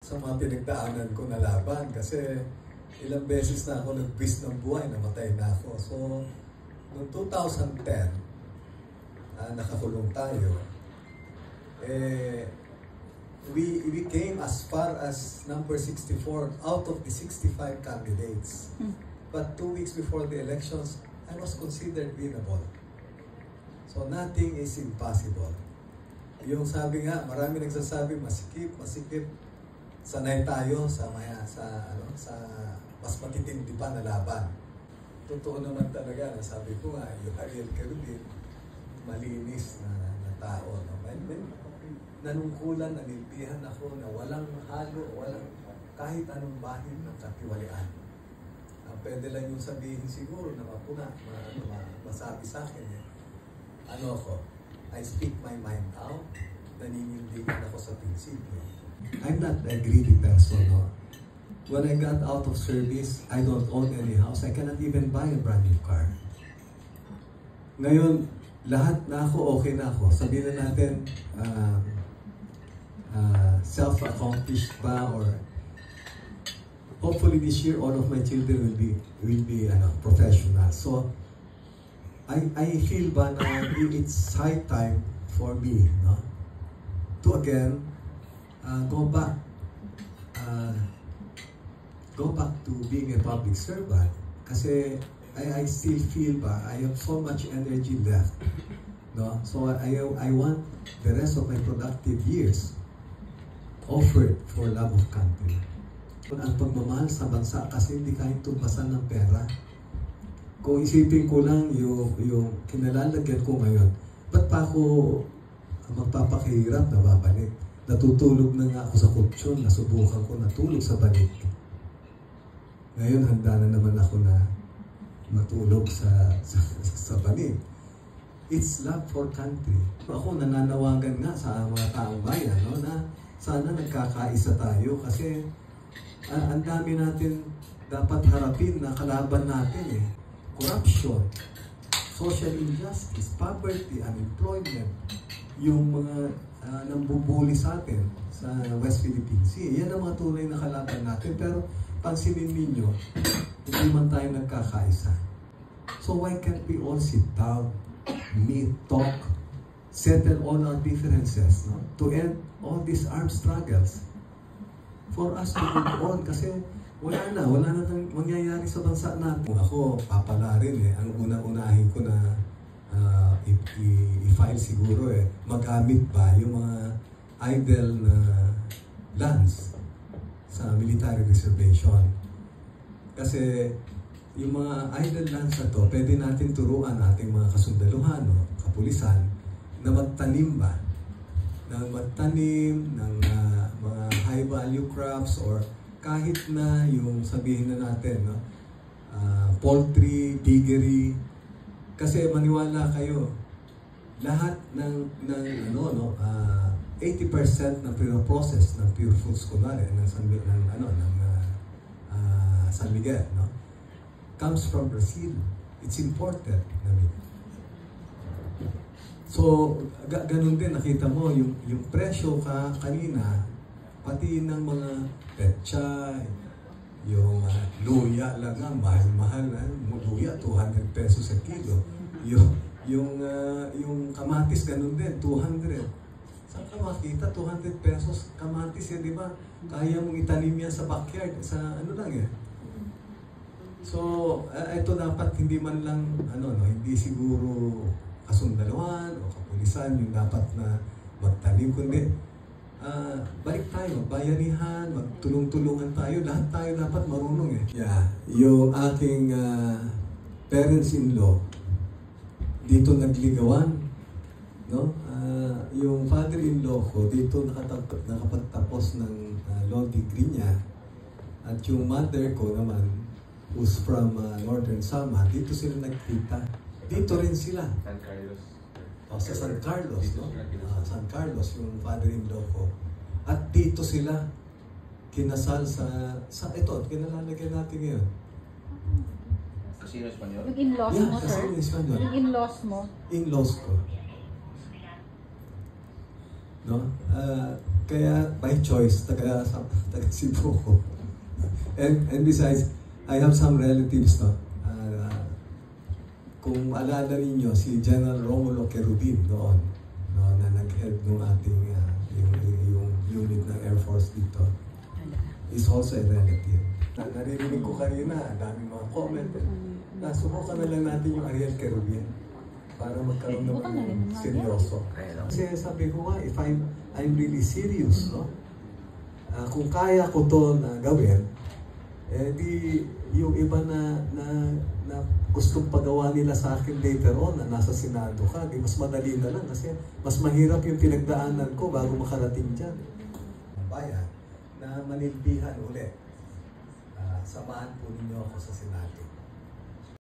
sa mga pinagdaanan ko na laban kasi ilang beses na ako nag-twist ng buhay, namatay na ako. So, noong 2010, nakakulong tayo, we came as far as number 64 out of the 65 candidates. But 2 weeks before the elections, I was considered winnable. So nothing is impossible. Yung sabi nga, marami nagsasabi, masikip, sanay tayo sa mas matitindi pa na laban. Totoo naman talaga, sabi ko nga, yung Ariel Kerubin, malinis na tao. No? Nanungkulan, nanilbihan ako na walang halo, walang kahit anong bahid ng katiwalian. Pwede lang yung sabihin siguro na masabi sa akin ano ako, I speak my mind out, naninindigan ako sa prinsipyo. I'm not a greedy person. No? When I got out of service, I don't own any house. I cannot even buy a brand new car. Ngayon, lahat na ako, okay na ako. Sabihin na natin, self-accomplished ba or hopefully this year all of my children will be professional. So I feel ba na it's high time for me, no, to again go back to being a public servant kasi I still feel ba I have so much energy left, no, so I want the rest of my productive years offered for love of country. Ang pagmamahal sa bansa kasi hindi kayang tumbasan ng pera. Kung isipin ko lang yung kinalalagyan ko ngayon, ba't pa ako magpapakahirap na babalik? Natutulog na nga ako sa kutsyon, nasubukan ko natulog sa balik. Ngayon handa na naman ako na matulog sa balik. It's love for country. Ako nananawagan nga sa mga taong bayan, no, na sana nagkakaisa tayo kasi ang dami natin dapat harapin na kalaban natin corruption, social injustice, poverty, unemployment, yung mga nambubuli sa atin sa West Philippine Sea. Yan ang mga tunay na kalaban natin. Pero pansinin ninyo, hindi man tayo nagkakaisa. So why can't we all sit down, meet, talk, settle all our differences, no? To end all these armed struggles for us to move on kasi wala na nang mangyayari sa bansa natin. Ako, papala rin ang unang-unahin ko na i-file siguro magamit ba yung mga idle na lands sa military reservation. Kasi yung mga idle lands na to, pwede natin turuan ating mga kasundaluhan, no, kapulisan, na magtanim ba? Na magtanim ng mga high value crops or kahit na yung sabihin na natin, no, poultry, piggery. Kasi maniwala kayo, lahat ng 80% ng process ng Pure Foods kunwari ng San Miguel, no, comes from Brazil. It's imported na meat. So, ganun din, nakita mo, yung presyo kanina, pati ng mga petchay, yung luya lang nga, mahal-mahal, luya, 200 pesos a kilo. Yung kamatis, ganun din, 200. Saan ka makita? 200 pesos kamatis yan, di ba? Kaya mong itanim yan sa backyard, sa ano lang So, ito dapat hindi man lang, hindi siguro kasundaluhan o kapulisan yung dapat na magtanim, kundi balik tayo, bayanihan, magtulong-tulungan tayo, lahat tayo dapat marunong yung aking parents-in-law dito nagligawan, no? Yung father-in-law ko dito nakapagtapos ng law degree niya, at yung mother ko naman who's from Northern Samar, dito sila nagkita. Dito rin sila. San Carlos. Sa San Carlos, no? San Carlos, yung father-in-law ko. At dito sila kinasal sa ito, kinalalagyan natin ngayon. Casino Espanyol? Yung in-laws mo, sir? Yung in-laws mo? In-laws ko. No? Kaya by choice, taga Cebu ko. And besides, I have some relatives, no? Kung alala ninyo, si General Romulo Querubin noon, no, na nag-head ng ating yung unit ng Air Force dito, is also a relative. Naririnig ko kanina, dami mga comment. Subukan na lang natin yung Ariel Querubin para magkaroon naman ng seryoso. Kasi sabi ko nga, if I'm really serious, no? Kung kaya ko to na gawin, di yung iba na gustong pagawa nila sa akin later on na nasa Senado ka, di mas madali na lang kasi mas mahirap yung pinagdaanan ko bago makarating dyan. Bayan na manilbihan ulit. Samahan po ninyo ako sa Senado.